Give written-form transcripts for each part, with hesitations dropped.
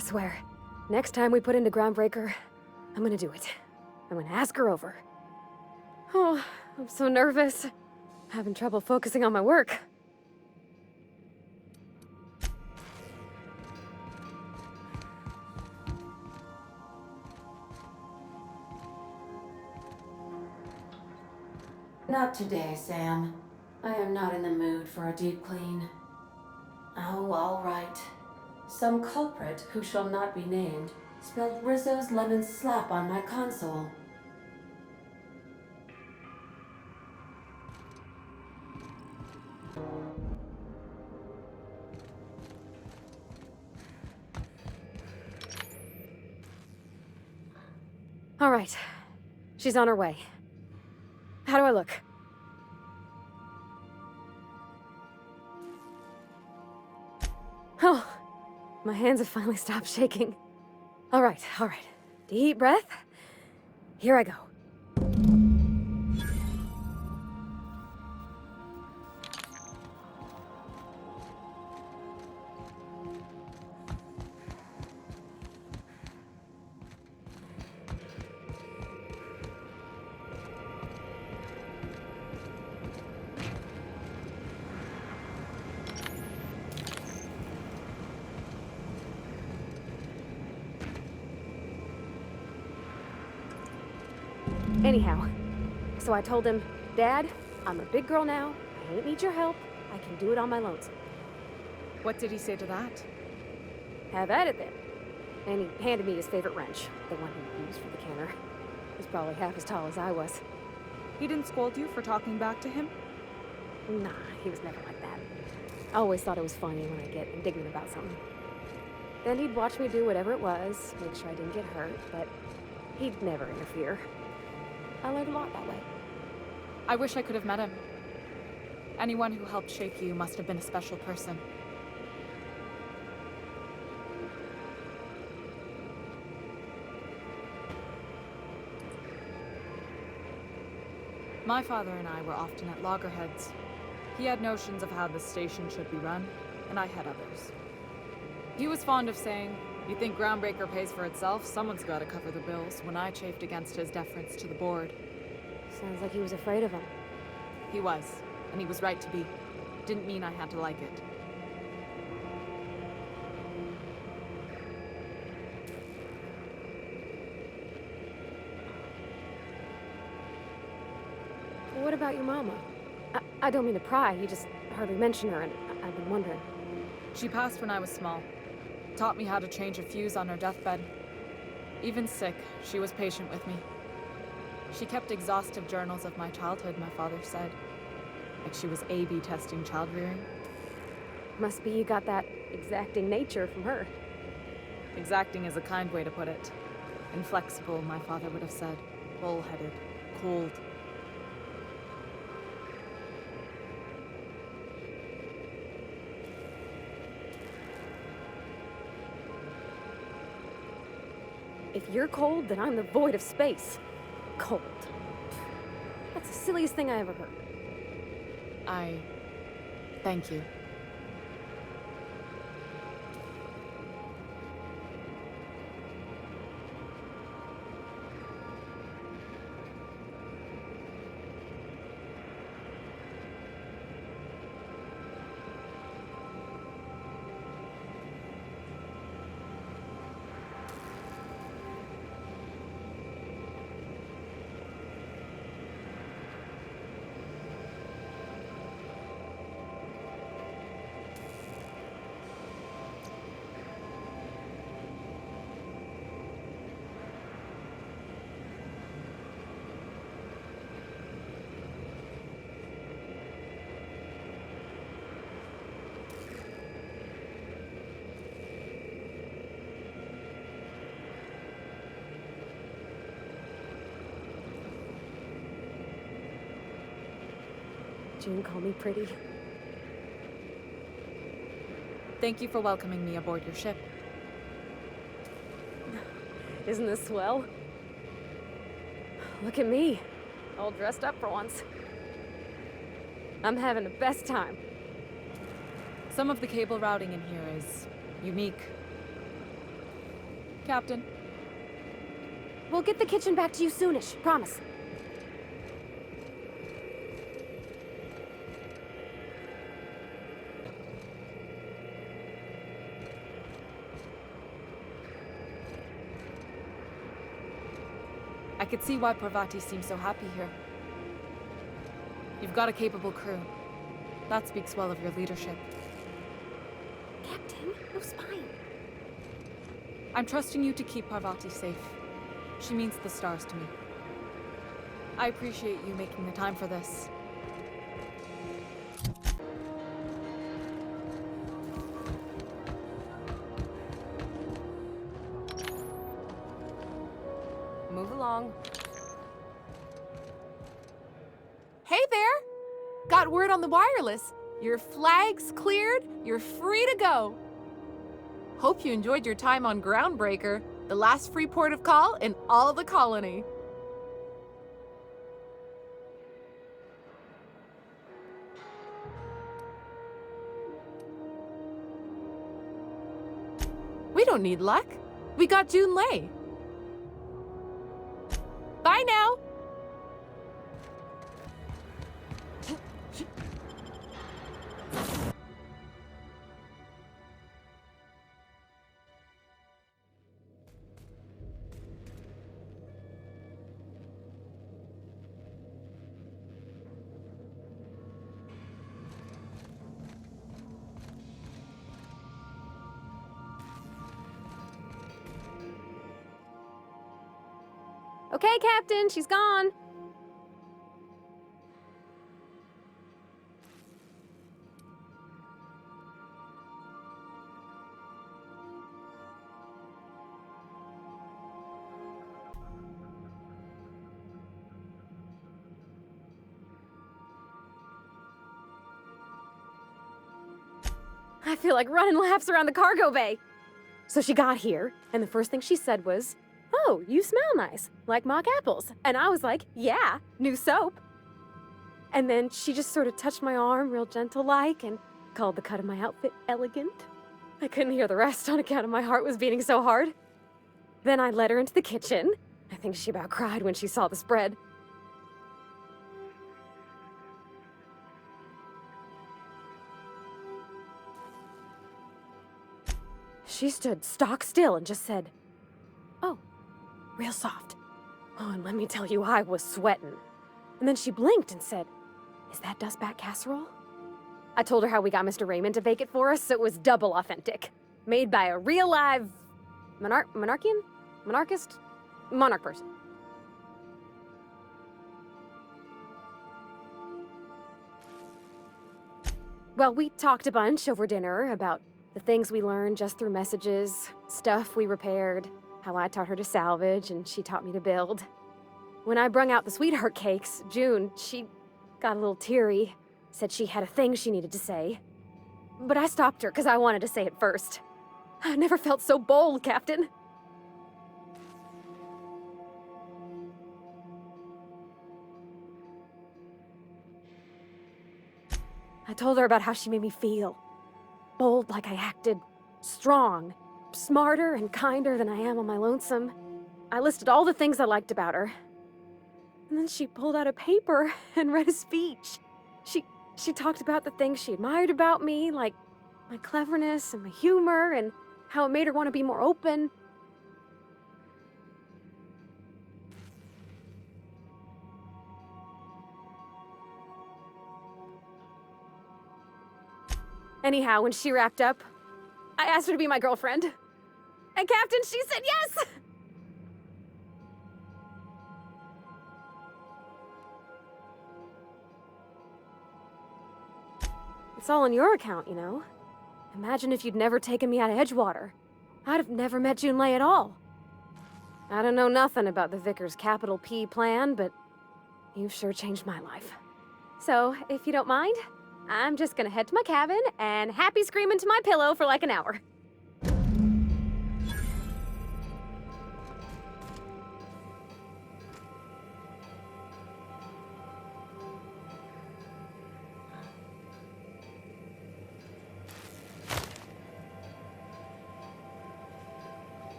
I swear, next time we put into Groundbreaker, I'm gonna do it. I'm gonna ask her over. Oh, I'm so nervous. Having trouble focusing on my work. Not today, Sam. I am not in the mood for a deep clean. Oh, all right. Some culprit who shall not be named spilled Rizzo's lemon slap on my console. All right. She's on her way. How do I look? Oh, my hands have finally stopped shaking. All right. Deep breath. Here I go. Anyhow, so I told him, Dad, I'm a big girl now. I ain't need your help. I can do it on my lonesome. What did he say to that? Have at it then. And he handed me his favorite wrench, the one he used for the canner. He's probably half as tall as I was. He didn't scold you for talking back to him? Nah, he was never like that. I always thought it was funny when I get indignant about something. Then he'd watch me do whatever it was, make sure I didn't get hurt, but he'd never interfere. I learned a lot that way. I wish I could have met him. Anyone who helped shape you must have been a special person. My father and I were often at loggerheads. He had notions of how the station should be run, and I had others. He was fond of saying, "You think Groundbreaker pays for itself? Someone's got to cover the bills," when I chafed against his deference to the board. Sounds like he was afraid of him. He was, and he was right to be. Didn't mean I had to like it. What about your mama? I don't mean to pry, you just hardly mention her, and I've been wondering. She passed when I was small. Taught me how to change a fuse on her deathbed. Even sick, she was patient with me. She kept exhaustive journals of my childhood, my father said. Like she was A/B testing child rearing. Must be you got that exacting nature from her. Exacting is a kind way to put it. Inflexible, my father would have said. Bull-headed. Cold. If you're cold, then I'm the void of space. Cold. That's the silliest thing I ever heard. Thank you. June call me pretty. Thank you for welcoming me aboard your ship. Isn't this swell? Look at me, all dressed up for once. I'm having the best time. Some of the cable routing in here is unique. Captain. We'll get the kitchen back to you soonish, promise. I could see why Parvati seems so happy here. You've got a capable crew. That speaks well of your leadership. Captain, no spine. I'm trusting you to keep Parvati safe. She means the stars to me. I appreciate you making the time for this. Move along. Hey there! Got word on the wireless. Your flag's cleared, you're free to go. Hope you enjoyed your time on Groundbreaker, the last free port of call in all the colony. We don't need luck. We got Junlei. Bye now! Okay, Captain, she's gone. I feel like running laps around the cargo bay. So she got here, and the first thing she said was, "Oh, you smell nice, like mock apples." And I was like, "Yeah, new soap." And then she just sort of touched my arm real gentle-like and called the cut of my outfit elegant. I couldn't hear the rest on account of my heart was beating so hard. Then I led her into the kitchen. I think she about cried when she saw the spread. She stood stock still and just said, "Oh, real soft." Oh, and let me tell you, I was sweating. And then she blinked and said, "Is that dustbat casserole?" I told her how we got Mr. Raymond to bake it for us, so it was double authentic. Made by a real live monarch person. Well, we talked a bunch over dinner about the things we learned just through messages, stuff we repaired, how I taught her to salvage and she taught me to build. When I brung out the sweetheart cakes, June, she got a little teary, said she had a thing she needed to say. But I stopped her because I wanted to say it first. I never felt so bold, Captain. I told her about how she made me feel. Bold like I acted, strong, smarter and kinder than I am on my lonesome. I listed all the things I liked about her. And then she pulled out a paper and read a speech. She talked about the things she admired about me, like my cleverness and my humor, and how it made her want to be more open. Anyhow, when she wrapped up, I asked her to be my girlfriend. And Captain, she said yes! It's all on your account, you know. Imagine if you'd never taken me out of Edgewater. I'd have never met Junlei at all. I don't know nothing about the Vicar's capital P plan, but you've sure changed my life. So, if you don't mind, I'm just gonna head to my cabin and happy scream into my pillow for like an hour.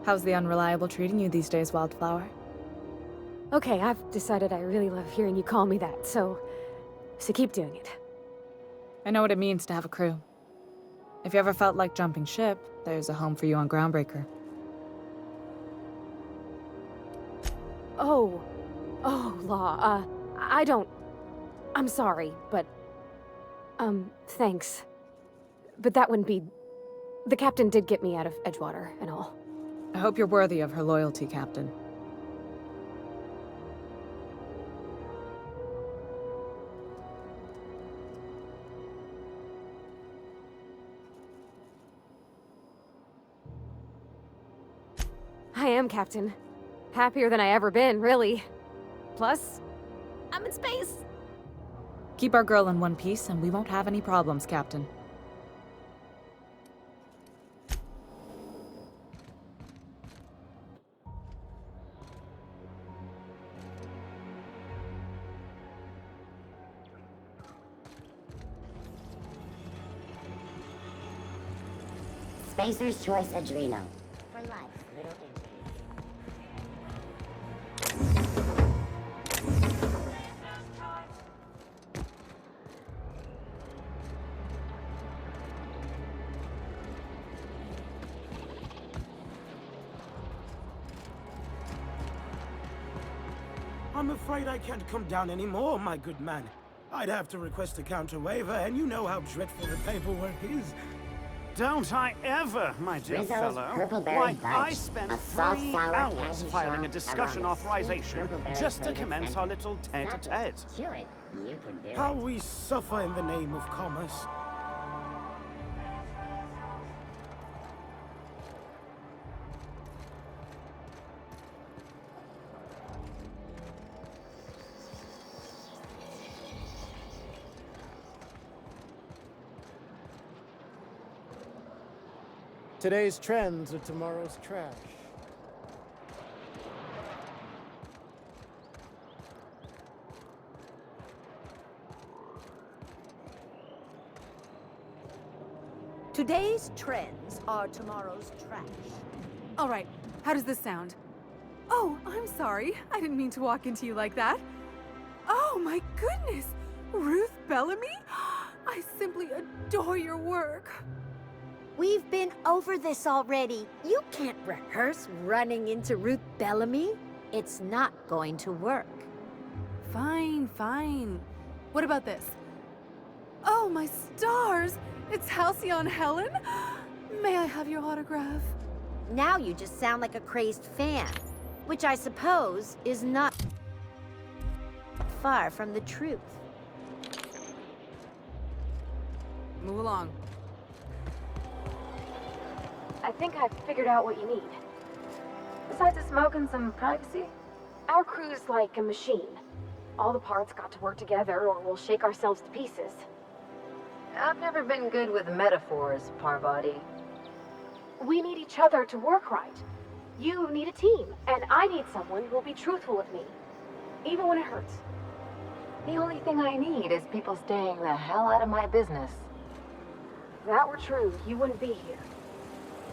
How's the unreliable treating you these days, Wildflower? Okay, I've decided I really love hearing you call me that, so keep doing it. I know what it means to have a crew. If you ever felt like jumping ship, there's a home for you on Groundbreaker. Oh, Law, I'm sorry, but, thanks. But that wouldn't be... The captain did get me out of Edgewater and all. I hope you're worthy of her loyalty, Captain. I am, Captain. Happier than I ever been, really. Plus, I'm in space. Keep our girl in one piece and we won't have any problems, Captain. Spacer's Choice Adreno. For life, little injuries. I'm afraid I can't come down anymore, my good man. I'd have to request a counter waiver, and you know how dreadful the paperwork is. Don't I ever, my dear Rizzo's fellow. Purpleberry Why, Fudge, I spent a soft 3 sour hours candy filing a shop discussion aroma, sweet authorization purpleberry just to flavored commence center. our little tete-a-tete. Chew it. You can do How it. we suffer in the name of commerce. Today's trends are tomorrow's trash. Today's trends are tomorrow's trash. All right, how does this sound? Oh, I'm sorry. I didn't mean to walk into you like that. Oh my goodness! Ruth Bellamy? I simply adore your work. We've been over this already. You can't rehearse running into Ruth Bellamy. It's not going to work. Fine, fine. What about this? Oh, my stars! It's Halcyon Helen? May I have your autograph? Now you just sound like a crazed fan, which I suppose is not far from the truth. Move along. I think I've figured out what you need. Besides a smoke and some privacy, our crew's like a machine. All the parts got to work together or we'll shake ourselves to pieces. I've never been good with metaphors, Parvati. We need each other to work right. You need a team, and I need someone who'll be truthful with me, even when it hurts. The only thing I need is people staying the hell out of my business. If that were true, you wouldn't be here.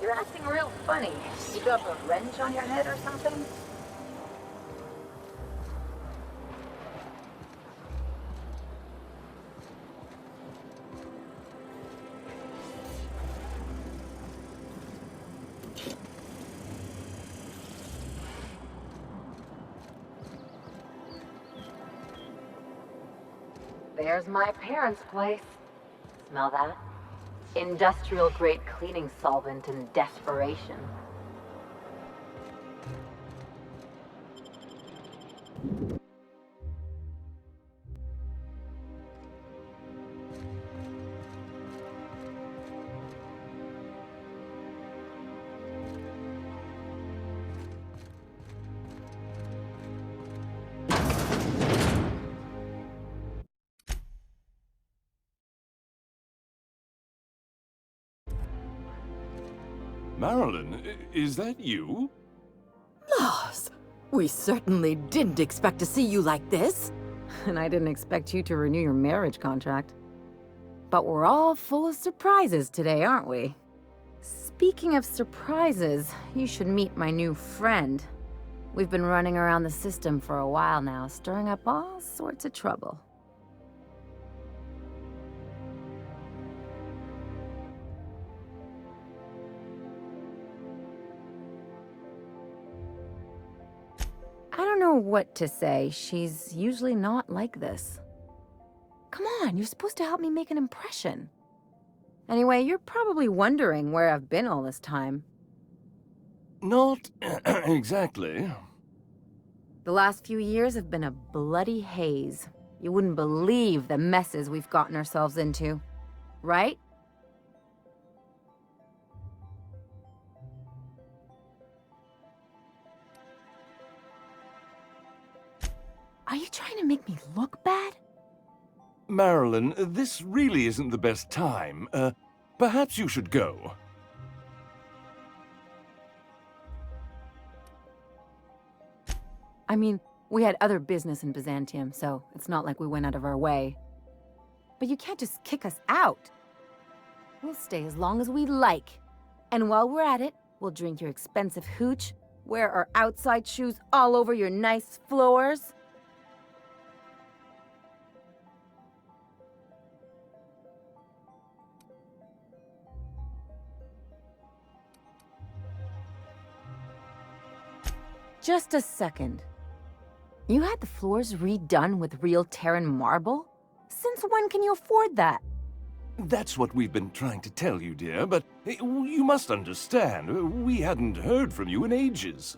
You're acting real funny. You got a wrench on your head or something? There's my parents' place. Smell that? Industrial-grade cleaning solvent in desperation. Marilyn, is that you? Laws, we certainly didn't expect to see you like this. And I didn't expect you to renew your marriage contract. But we're all full of surprises today, aren't we? Speaking of surprises, you should meet my new friend. We've been running around the system for a while now, stirring up all sorts of trouble. I don't know what to say. She's usually not like this. Come on, you're supposed to help me make an impression. Anyway, you're probably wondering where I've been all this time. Not exactly. The last few years have been a bloody haze. You wouldn't believe the messes we've gotten ourselves into, right? Are you trying to make me look bad? Marilyn, this really isn't the best time. Perhaps you should go. I mean, we had other business in Byzantium, so it's not like we went out of our way. But you can't just kick us out. We'll stay as long as we like. And while we're at it, we'll drink your expensive hooch, wear our outside shoes all over your nice floors. Just a second. You had the floors redone with real Terran marble? Since when can you afford that? That's what we've been trying to tell you, dear, but you must understand, we hadn't heard from you in ages.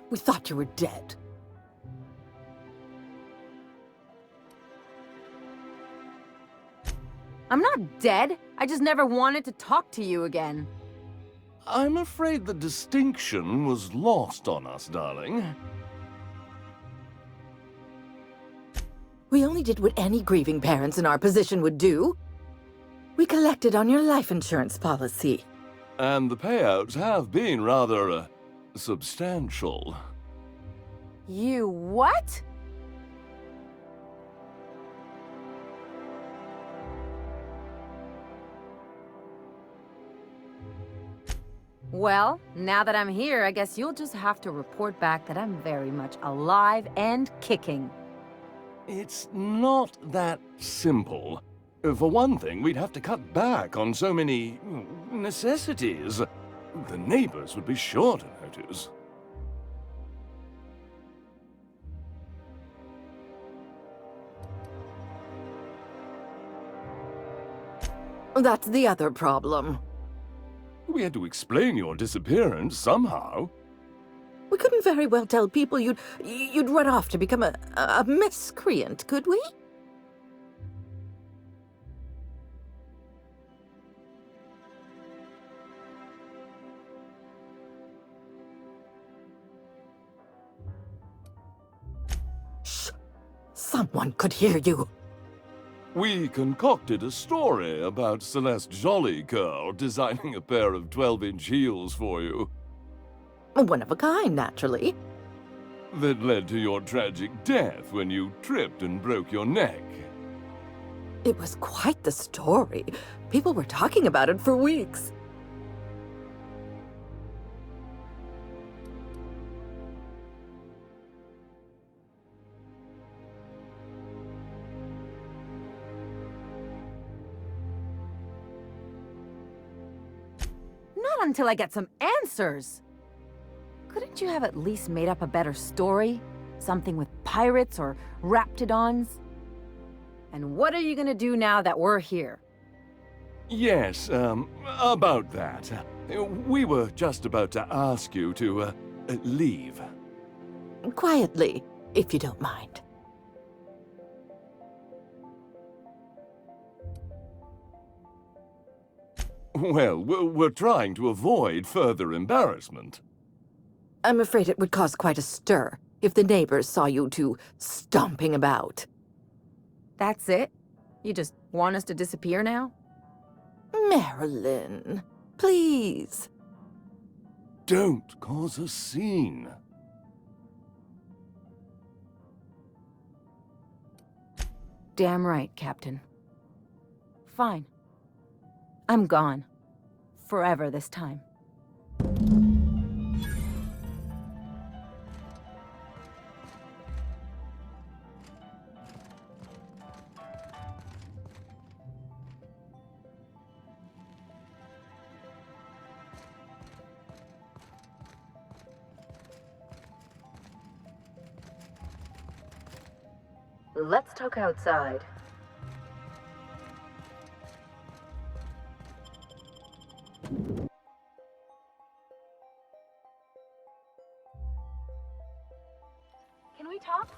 We thought you were dead. I'm not dead. I just never wanted to talk to you again. I'm afraid the distinction was lost on us, darling. We only did what any grieving parents in our position would do. We collected on your life insurance policy. And the payouts have been rather, substantial. You what? Well, now that I'm here, I guess you'll just have to report back that I'm very much alive and kicking. It's not that simple. For one thing, we'd have to cut back on so many necessities. The neighbors would be sure to notice. That's the other problem. We had to explain your disappearance somehow. We couldn't very well tell people you'd run off to become a miscreant, could we? Shh! Someone could hear you. We concocted a story about Celeste Jollycurl designing a pair of 12-inch heels for you. One of a kind, naturally. That led to your tragic death when you tripped and broke your neck. It was quite the story. People were talking about it for weeks. Not until I get some answers. Couldn't you have at least made up a better story? Something with pirates or raptidons? And what are you gonna do now that we're here? Yes, about that. We were just about to ask you to, leave. Quietly, if you don't mind. Well, we're trying to avoid further embarrassment. I'm afraid it would cause quite a stir if the neighbors saw you two stomping about. That's it? You just want us to disappear now? Marilyn, please. Don't cause a scene. Damn right, Captain. Fine. I'm gone. forever this time. Let's talk outside. Can we talk?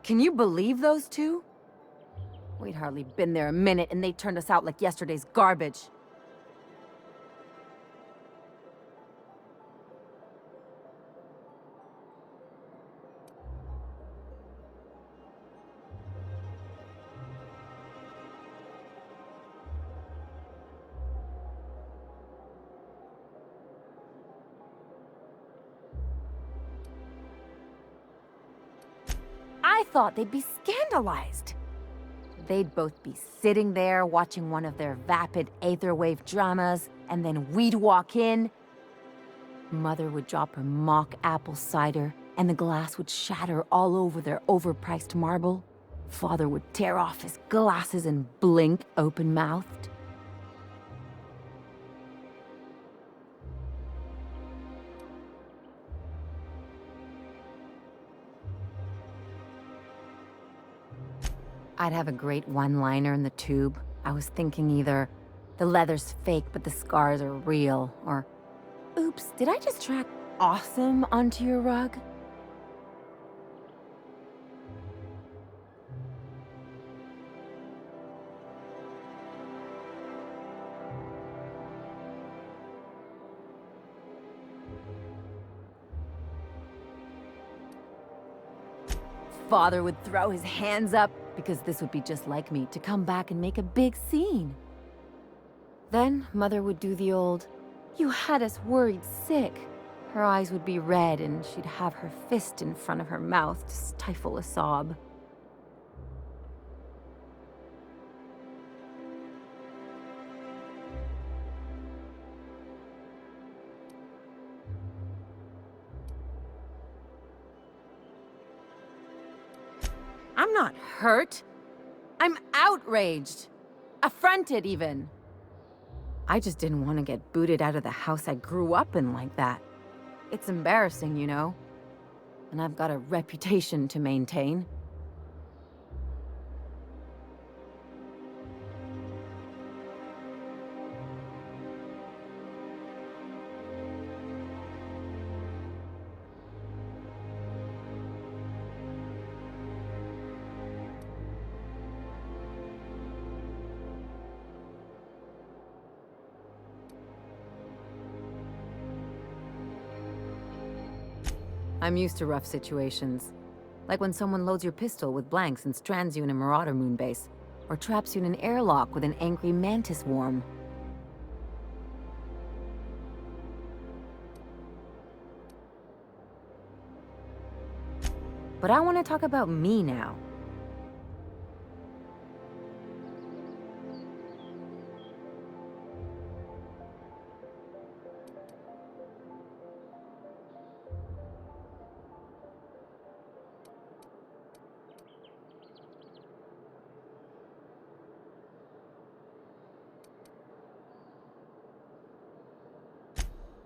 Can you believe those two? We'd hardly been there a minute and they turned us out like yesterday's garbage. I thought they'd be scandalized. They'd both be sitting there watching one of their vapid aetherwave dramas, and then we'd walk in. Mother would drop her mock apple cider, and the glass would shatter all over their overpriced marble. Father would tear off his glasses and blink open-mouthed. I'd have a great one-liner in the tube. I was thinking either, the leather's fake but the scars are real, or, oops, did I just track awesome onto your rug? Father would throw his hands up, because this would be just like me, to come back and make a big scene. Then Mother would do the old, "You had us worried sick." Her eyes would be red and she'd have her fist in front of her mouth to stifle a sob. I'm not hurt. I'm outraged. Affronted, even. I just didn't want to get booted out of the house I grew up in like that. It's embarrassing, you know. And I've got a reputation to maintain. I'm used to rough situations. Like when someone loads your pistol with blanks and strands you in a Marauder moonbase, or traps you in an airlock with an angry mantis worm. But I want to talk about me now.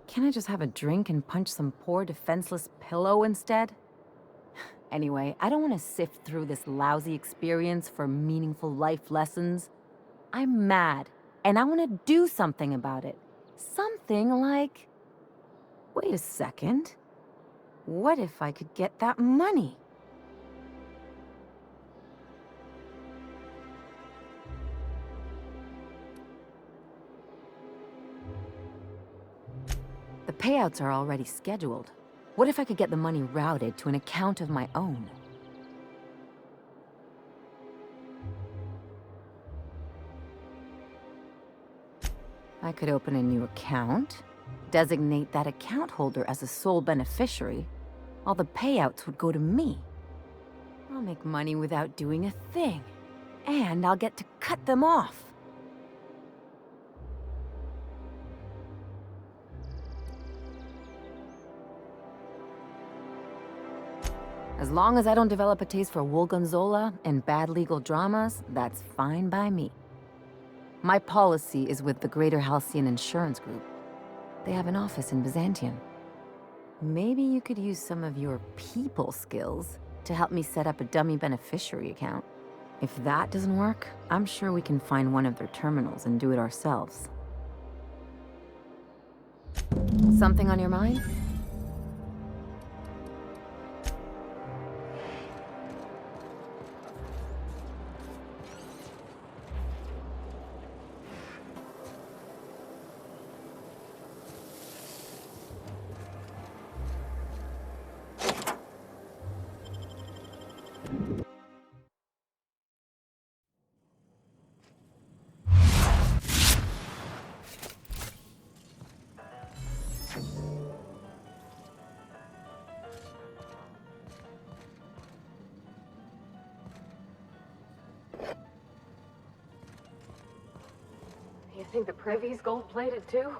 Can't I just have a drink and punch some poor defenseless pillow instead? Anyway, I don't want to sift through this lousy experience for meaningful life lessons. I'm mad, and I want to do something about it. Something like... Wait a second. What if I could get that money? The payouts are already scheduled. What if I could get the money routed to an account of my own? I could open a new account, designate that account holder as a sole beneficiary. All the payouts would go to me. I'll make money without doing a thing. And I'll get to cut them off. As long as I don't develop a taste for Woolgonzola and bad legal dramas, that's fine by me. My policy is with the Greater Halcyon Insurance Group. They have an office in Byzantium. Maybe you could use some of your people skills to help me set up a dummy beneficiary account. If that doesn't work, I'm sure we can find one of their terminals and do it ourselves. Something on your mind? You think the privy's gold-plated too?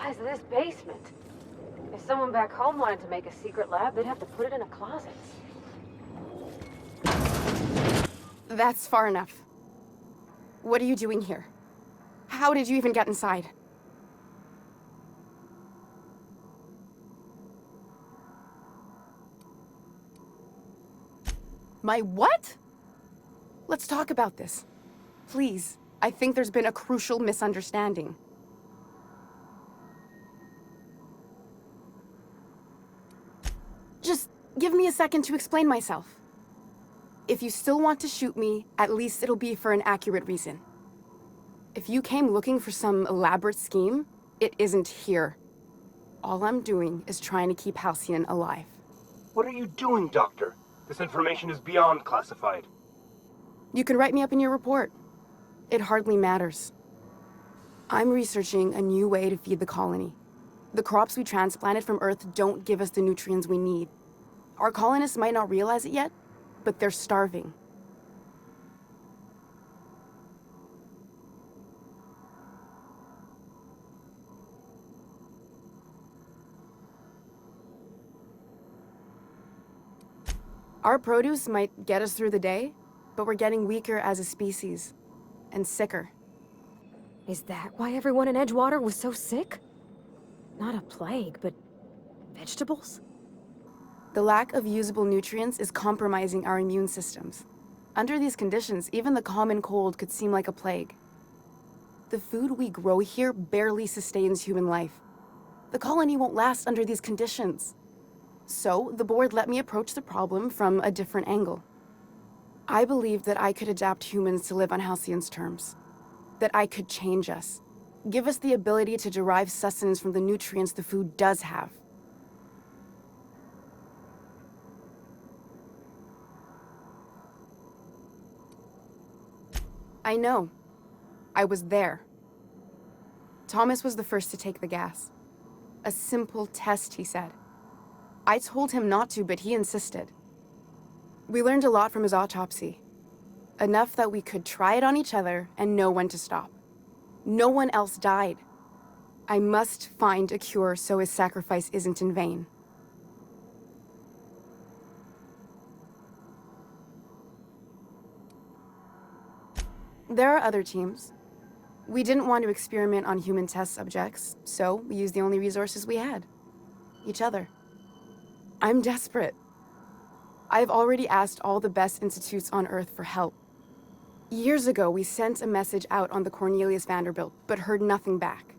Of this basement. If someone back home wanted to make a secret lab, they'd have to put it in a closet. That's far enough. What are you doing here? How did you even get inside? My what? Let's talk about this. Please. I think there's been a crucial misunderstanding. Just give me a second to explain myself. If you still want to shoot me, at least it'll be for an accurate reason. If you came looking for some elaborate scheme, it isn't here. All I'm doing is trying to keep Halcyon alive. What are you doing, Doctor? This information is beyond classified. You can write me up in your report. It hardly matters. I'm researching a new way to feed the colony. The crops we transplanted from Earth don't give us the nutrients we need. Our colonists might not realize it yet, but they're starving. Our produce might get us through the day, but we're getting weaker as a species, and sicker. Is that why everyone in Edgewater was so sick? Not a plague, but Vegetables? The lack of usable nutrients is compromising our immune systems. Under these conditions, even the common cold could seem like a plague. The food we grow here barely sustains human life. The colony won't last under these conditions. So, the board let me approach the problem from a different angle. I believed that I could adapt humans to live on Halcyon's terms. That I could change us. Give us the ability to derive sustenance from the nutrients the food does have. I know. I was there. Thomas was the first to take the gas. A simple test, he said. I told him not to, but he insisted. We learned a lot from his autopsy. Enough that we could try it on each other and know when to stop. No one else died. I must find a cure so his sacrifice isn't in vain. There are other teams. We didn't want to experiment on human test subjects, so we used the only resources we had. Each other. I'm desperate. I've already asked all the best institutes on Earth for help. Years ago, we sent a message out on the Cornelius Vanderbilt, but heard nothing back.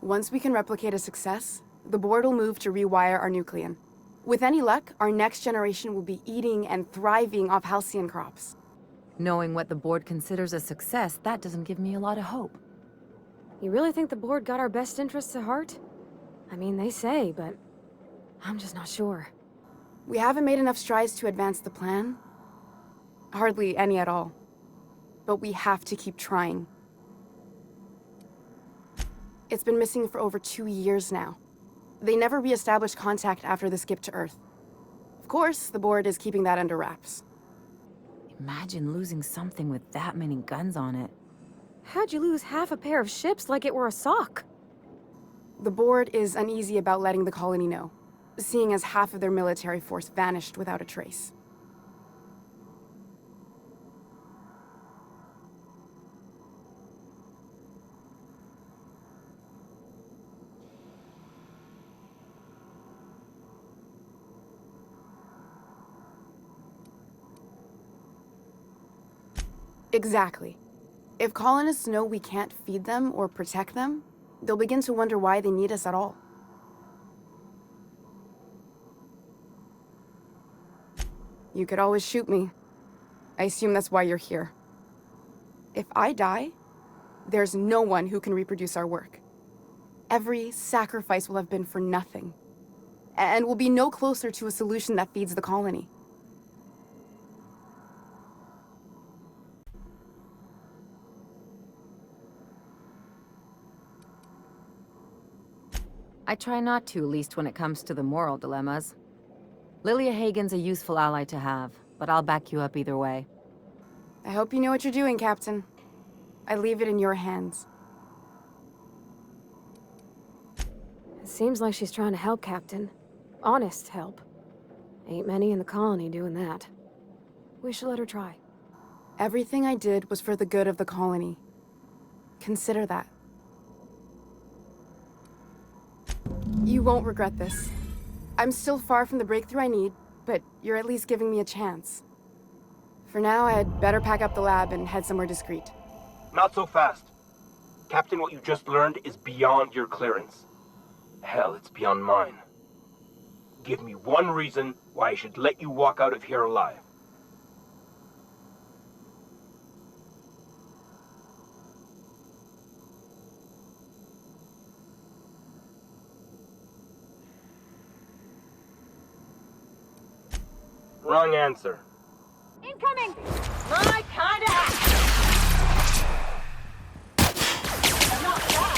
Once we can replicate a success, the board will move to rewire our nucleon. With any luck, our next generation will be eating and thriving off Halcyon crops. Knowing what the board considers a success, that doesn't give me a lot of hope. You really think the board got our best interests at heart? I mean, they say, but I'm just not sure. We haven't made enough strides to advance the plan. Hardly any at all. But we have to keep trying. It's been missing for over 2 years now. They never re-established contact after the skip to Earth. Of course, the board is keeping that under wraps. Imagine losing something with that many guns on it. How'd you lose half a pair of ships like it were a sock? The board is uneasy about letting the colony know, seeing as half of their military force vanished without a trace. Exactly. If colonists know we can't feed them or protect them, they'll begin to wonder why they need us at all. You could always shoot me. I assume that's why you're here. If I die, there's no one who can reproduce our work. Every sacrifice will have been for nothing. And we'll be no closer to a solution that feeds the colony. I try not to, least when it comes to the moral dilemmas. Lilya Hagen's a useful ally to have, but I'll back you up either way. I hope you know what you're doing, Captain. I leave it in your hands. It seems like she's trying to help, Captain. Honest help. Ain't many in the colony doing that. We should let her try. Everything I did was for the good of the colony. Consider that. You won't regret this. I'm still far from the breakthrough I need, but you're at least giving me a chance. For now, I'd better pack up the lab and head somewhere discreet. Not so fast. Captain, what you just learned is beyond your clearance. Hell, it's beyond mine. Give me one reason why I should let you walk out of here alive. Wrong answer. Incoming! My kind of act. Not bad.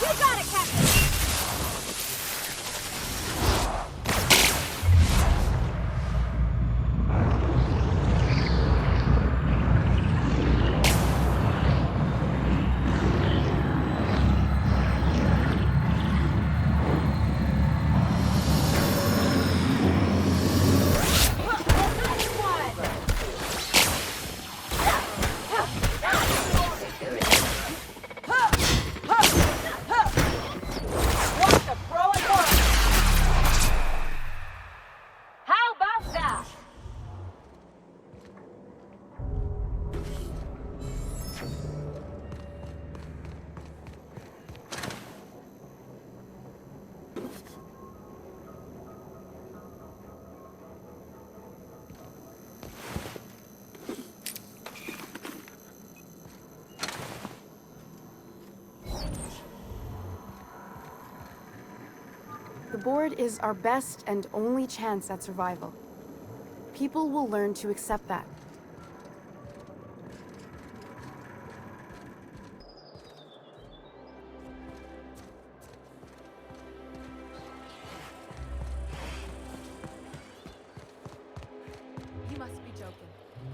You got it, Captain! The board is our best and only chance at survival. People will learn to accept that. You must be joking.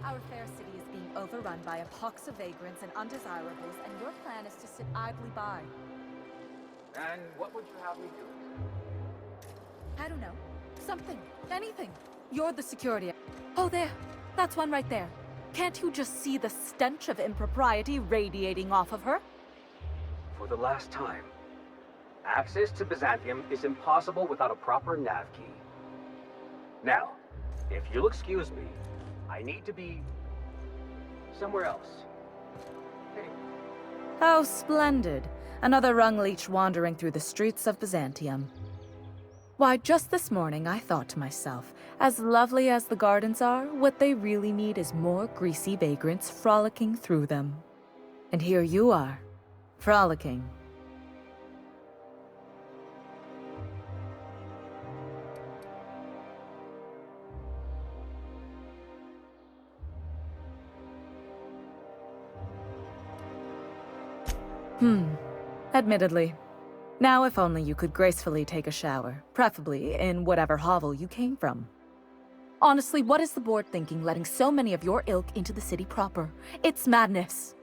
Our fair city is being overrun by a pox of vagrants and undesirables, and your plan is to sit idly by. And what would you have me do? I don't know. Something. Anything. You're the security. Oh, there. That's one right there. Can't you just see the stench of impropriety radiating off of her? For the last time, access to Byzantium is impossible without a proper nav key. Now, if you'll excuse me, I need to be somewhere else. Okay. How splendid. Another rung leech wandering through the streets of Byzantium. Why, just this morning I thought to myself, as lovely as the gardens are, what they really need is more greasy vagrants frolicking through them. And here you are, frolicking. Admittedly. Now if only you could gracefully take a shower, preferably in whatever hovel you came from. Honestly, what is the board thinking letting so many of your ilk into the city proper? It's madness.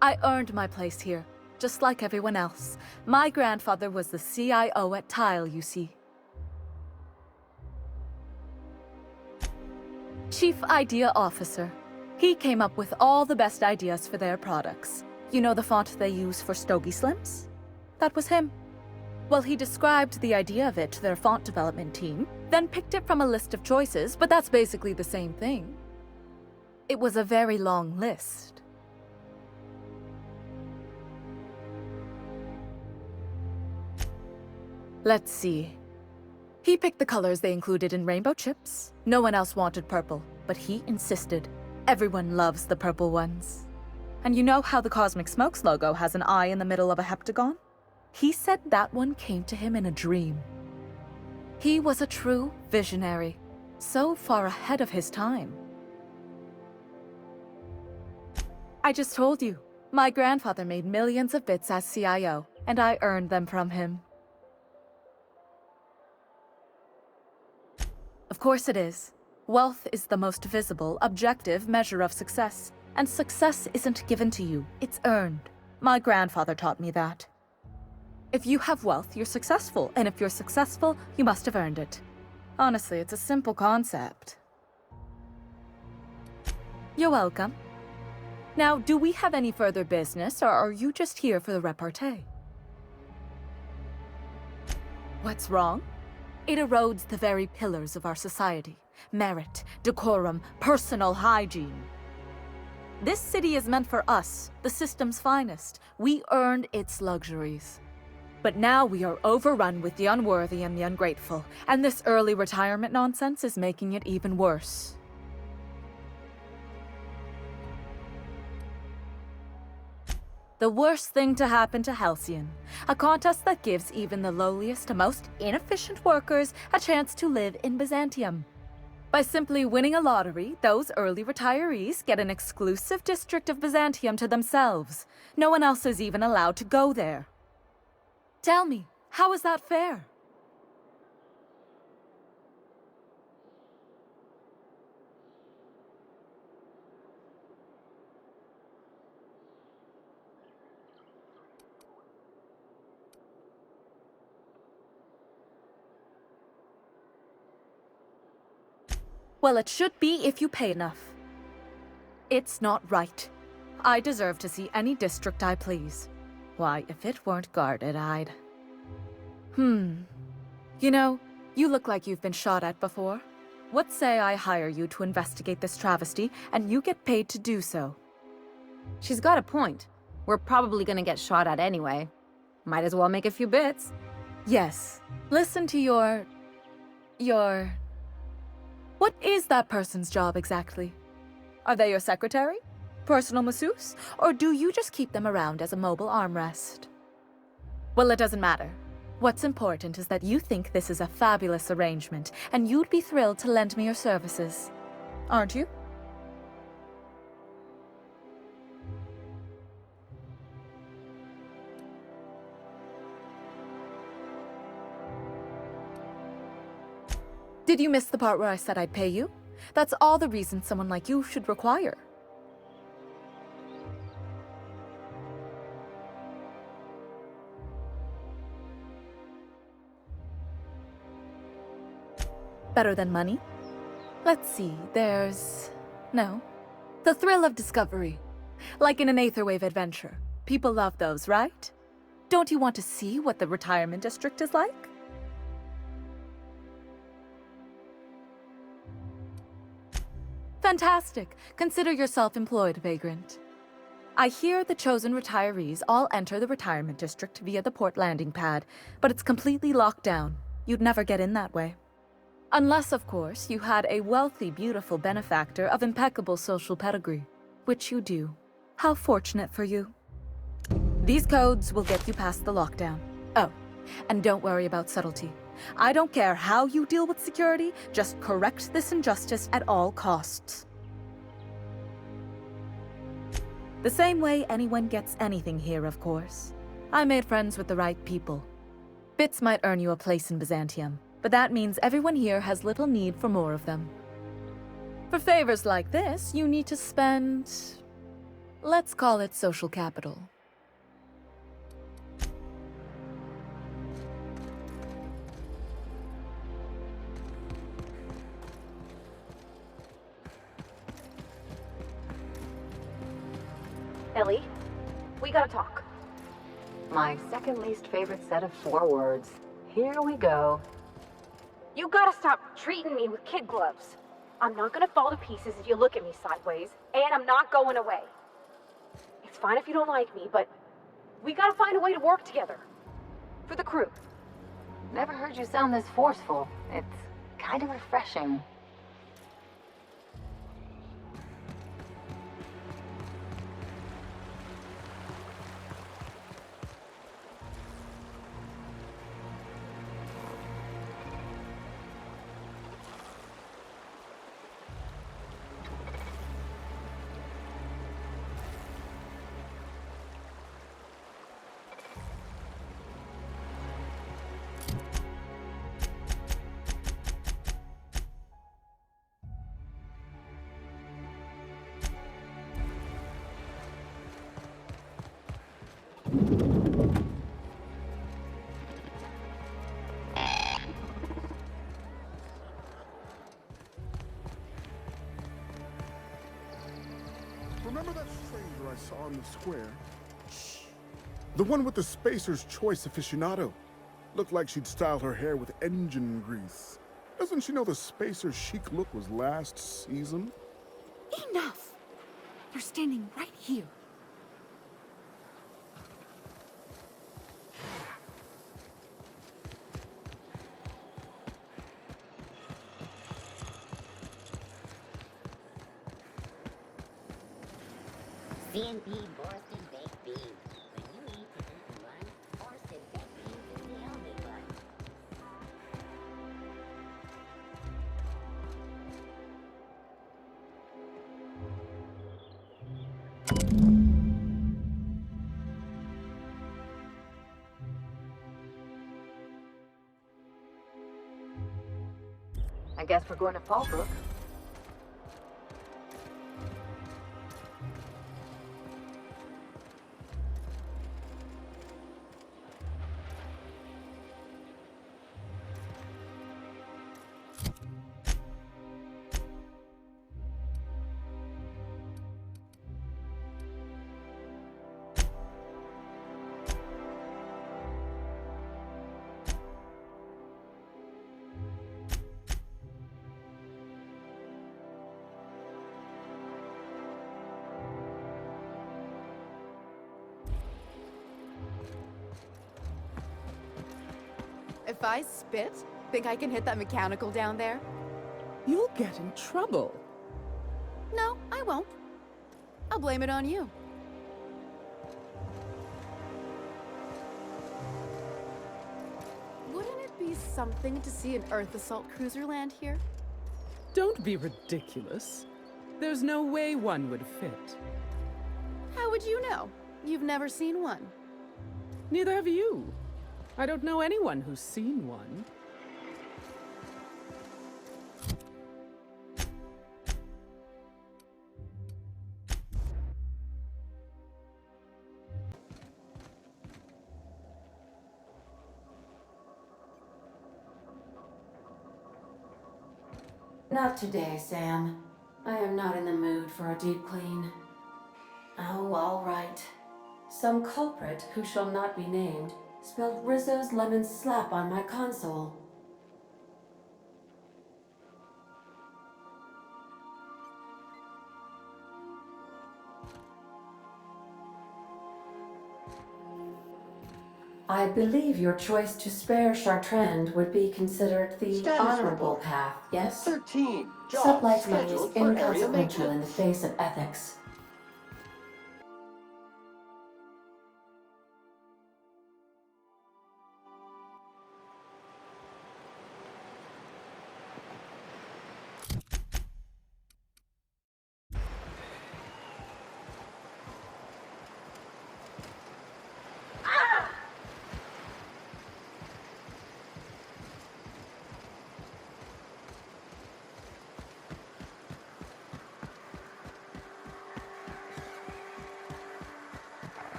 I earned my place here, just like everyone else. My grandfather was the CIO at Tile, you see. Chief Idea Officer. He came up with all the best ideas for their products. You know the font they use for Stogie Slims? That was him. Well, he described the idea of it to their font development team, then picked it from a list of choices, but that's basically the same thing. It was a very long list. Let's see. He picked the colors they included in rainbow chips. No one else wanted purple, but he insisted. Everyone loves the purple ones. And you know how the Cosmic Smokes logo has an eye in the middle of a heptagon? He said that one came to him in a dream. He was a true visionary, so far ahead of his time. I just told you, my grandfather made millions of bits as CIO, and I earned them from him. Of course it is. Wealth is the most visible, objective measure of success. And success isn't given to you, it's earned. My grandfather taught me that. If you have wealth, you're successful, and if you're successful, you must have earned it. Honestly, it's a simple concept. You're welcome. Now, do we have any further business, or are you just here for the repartee? What's wrong? It erodes the very pillars of our society. Merit, decorum, personal hygiene. This city is meant for us, the system's finest. We earned its luxuries. But now we are overrun with the unworthy and the ungrateful, and this early retirement nonsense is making it even worse. The worst thing to happen to Halcyon. A contest that gives even the lowliest and most inefficient workers a chance to live in Byzantium. By simply winning a lottery, those early retirees get an exclusive district of Byzantium to themselves. No one else is even allowed to go there. Tell me, how is that fair? Well, it should be if you pay enough. It's not right. I deserve to see any district I please. Why, if it weren't guarded, I'd... You know, you look like you've been shot at before. What say I hire you to investigate this travesty, and you get paid to do so? She's got a point. We're probably gonna get shot at anyway. Might as well make a few bits. Yes. Listen to your... What is that person's job exactly? Are they your secretary? Personal masseuse? Or do you just keep them around as a mobile armrest? Well, it doesn't matter. What's important is that you think this is a fabulous arrangement, and you'd be thrilled to lend me your services. Aren't you? Did you miss the part where I said I'd pay you? That's all the reason someone like you should require. Better than money? Let's see, no. The thrill of discovery. Like in an Aetherwave adventure. People love those, right? Don't you want to see what the retirement district is like? Fantastic. Consider yourself employed, vagrant. I hear the chosen retirees all enter the retirement district via the port landing pad, but it's completely locked down. You'd never get in that way. Unless, of course, you had a wealthy, beautiful benefactor of impeccable social pedigree, which you do. How fortunate for you. These codes will get you past the lockdown. Oh, and don't worry about subtlety. I don't care how you deal with security, just correct this injustice at all costs. The same way anyone gets anything here, of course. I made friends with the right people. Bits might earn you a place in Byzantium, but that means everyone here has little need for more of them. For favors like this, you need to spend... let's call it social capital. Ellie, we gotta talk. My second least favorite set of 4 words. Here we go. You gotta stop treating me with kid gloves. I'm not gonna fall to pieces if you look at me sideways, and I'm not going away. It's fine if you don't like me, but we gotta find a way to work together. For the crew. Never heard you sound this forceful. It's kind of refreshing. Remember that stranger I saw in the square? Shh. The one with the Spacer's Choice aficionado. Looked like she'd style her hair with engine grease. Doesn't she know the Spacer's chic look was last season? Enough! They're standing right here. CNP Boston baked beans. When you eat to eat and run, or sit baked beans in the Ellie bun. I guess we're going to Fallbrook. If I spit, Think I can hit that mechanical down there? You'll get in trouble. No, I won't. I'll blame it on you. Wouldn't it be something to see an Earth assault cruiser land here? Don't be ridiculous. There's no way one would fit. How would you know? You've never seen one. Neither have you. I don't know anyone who's seen one. Not today, Sam. I am not in the mood for a deep clean. Oh, all right. Some culprit who shall not be named spilled Rizzo's lemon slap on my console. I believe your choice to spare Chartrand would be considered the honorable path, yes? 13. Sublight money is inconsequential in the face of ethics.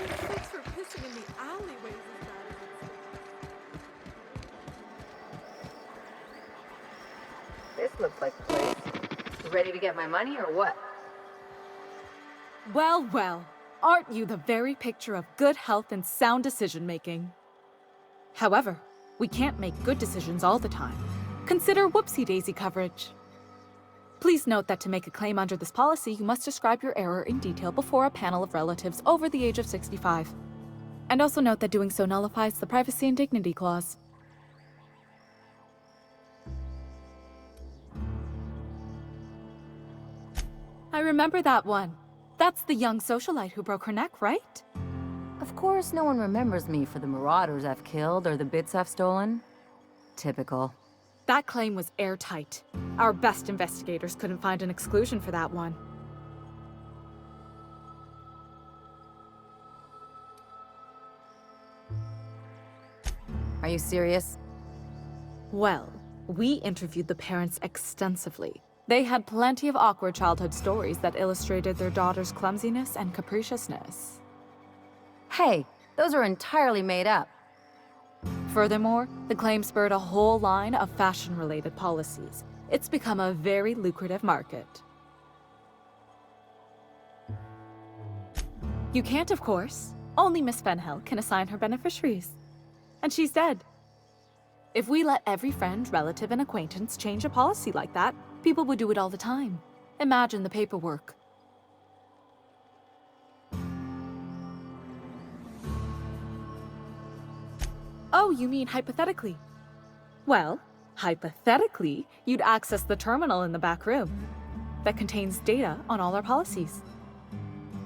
Thanks for pissing in the alleyways as bad as This looks like a place. You ready to get my money or what? Well, well. Aren't you the very picture of good health and sound decision-making? However, we can't make good decisions all the time. Consider whoopsie-daisy coverage. Please note that to make a claim under this policy, you must describe your error in detail before a panel of relatives over the age of 65. And also note that doing so nullifies the privacy and dignity clause. I remember that one. That's the young socialite who broke her neck, right? Of course, no one remembers me for the marauders I've killed or the bits I've stolen. Typical. That claim was airtight. Our best investigators couldn't find an exclusion for that one. Are you serious? Well, we interviewed the parents extensively. They had plenty of awkward childhood stories that illustrated their daughter's clumsiness and capriciousness. Hey, those are entirely made up. Furthermore, the claim spurred a whole line of fashion-related policies. It's become a very lucrative market. You can't, of course. Only Miss Fenhill can assign her beneficiaries. And she's dead. If we let every friend, relative, and acquaintance change a policy like that, people would do it all the time. Imagine the paperwork. Oh, you mean hypothetically? Well, hypothetically, you'd access the terminal in the back room that contains data on all our policies.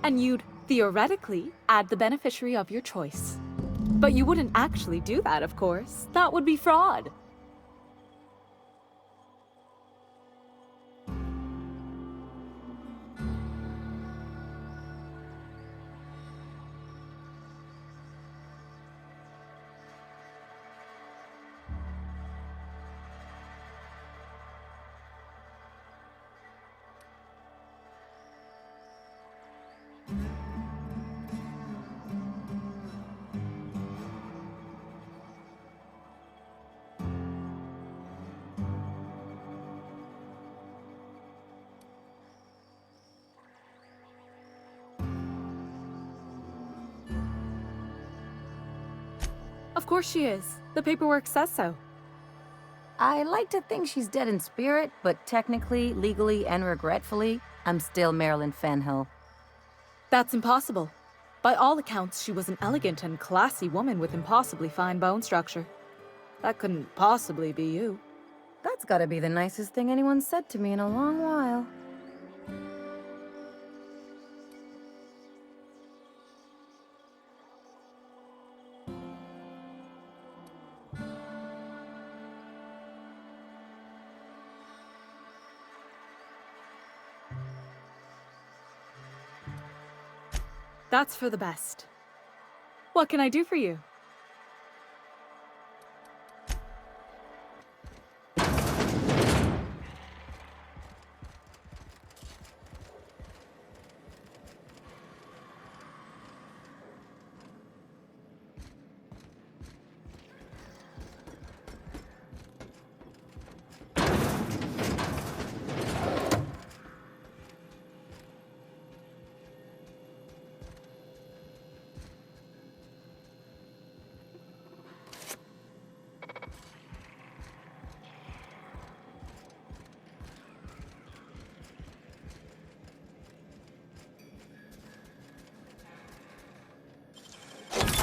And you'd, theoretically, add the beneficiary of your choice. But you wouldn't actually do that, of course. That would be fraud. Of course she is. The paperwork says so. I like to think she's dead in spirit, but technically, legally, and regretfully, I'm still Marilyn Fenhill. That's impossible. By all accounts, she was an elegant and classy woman with impossibly fine bone structure. That couldn't possibly be you. That's gotta be the nicest thing anyone's said to me in a long while. That's for the best. What can I do for you?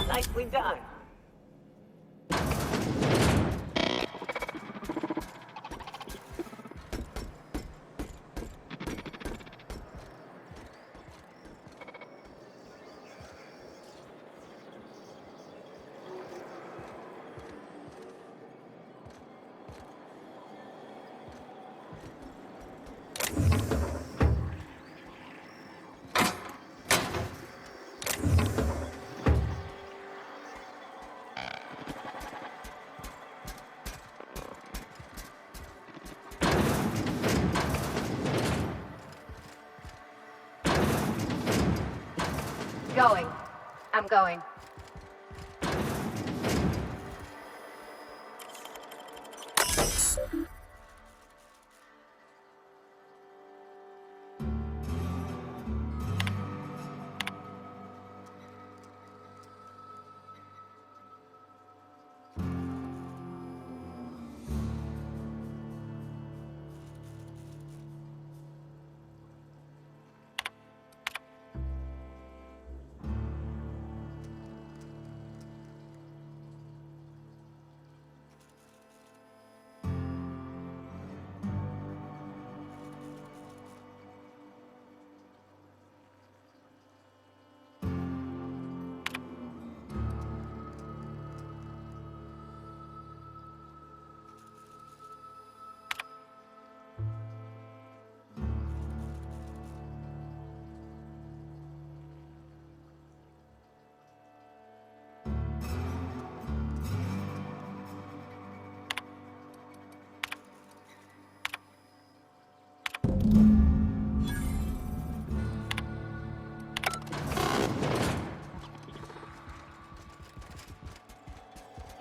Nicely done. Going. I'm going.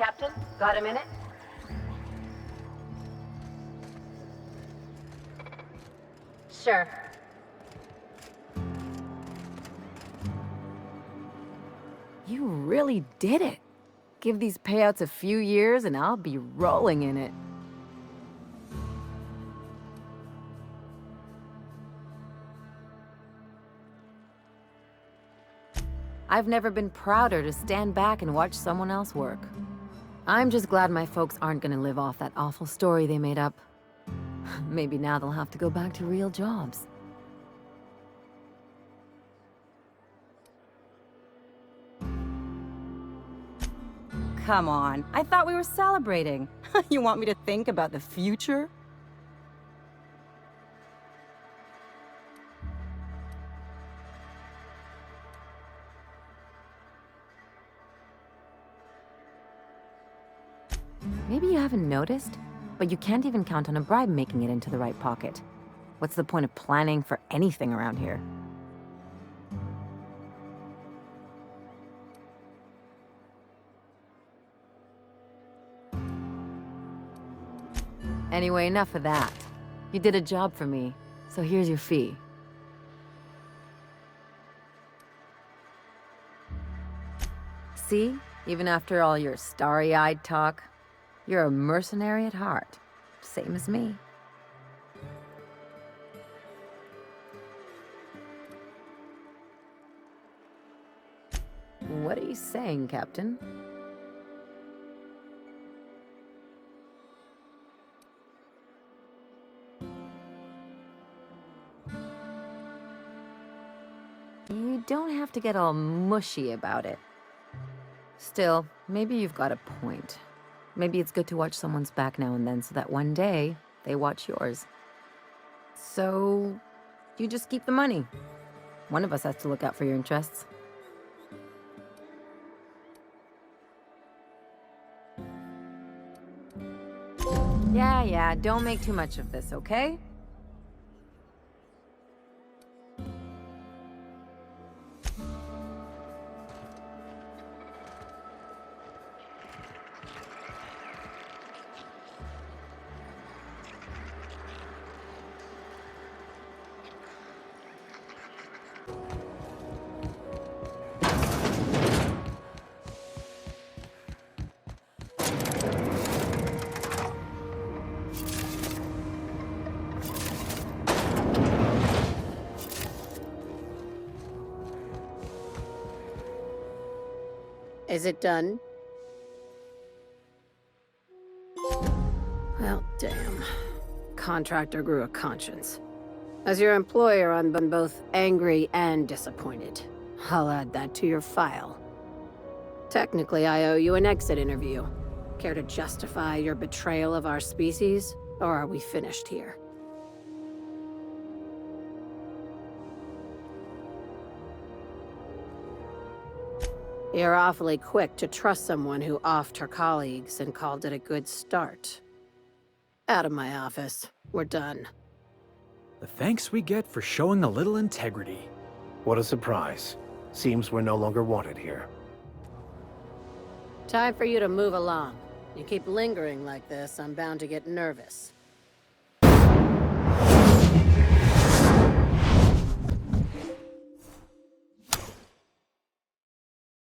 Captain, got a minute? Sure. You really did it. Give these payouts a few years and I'll be rolling in it. I've never been prouder to stand back and watch someone else work. I'm just glad my folks aren't gonna live off that awful story they made up. Maybe now they'll have to go back to real jobs. Come on, I thought we were celebrating. You want me to think about the future? Maybe you haven't noticed, but you can't even count on a bribe making it into the right pocket. What's the point of planning for anything around here? Anyway, enough of that. You did a job for me, so here's your fee. See? Even after all your starry-eyed talk, you're a mercenary at heart. Same as me. What are you saying, Captain? You don't have to get all mushy about it. Still, maybe you've got a point. Maybe it's good to watch someone's back now and then so that one day they watch yours. So, you just keep the money. One of us has to look out for your interests. Yeah, don't make too much of this, okay? Is it done? Well, damn. Contractor grew a conscience. As your employer, I'm both angry and disappointed. I'll add that to your file. Technically, I owe you an exit interview. Care to justify your betrayal of our species, or are we finished here? You're awfully quick to trust someone who offed her colleagues and called it a good start. Out of my office. We're done. The thanks we get for showing a little integrity. What a surprise. Seems we're no longer wanted here. Time for you to move along. You keep lingering like this, I'm bound to get nervous.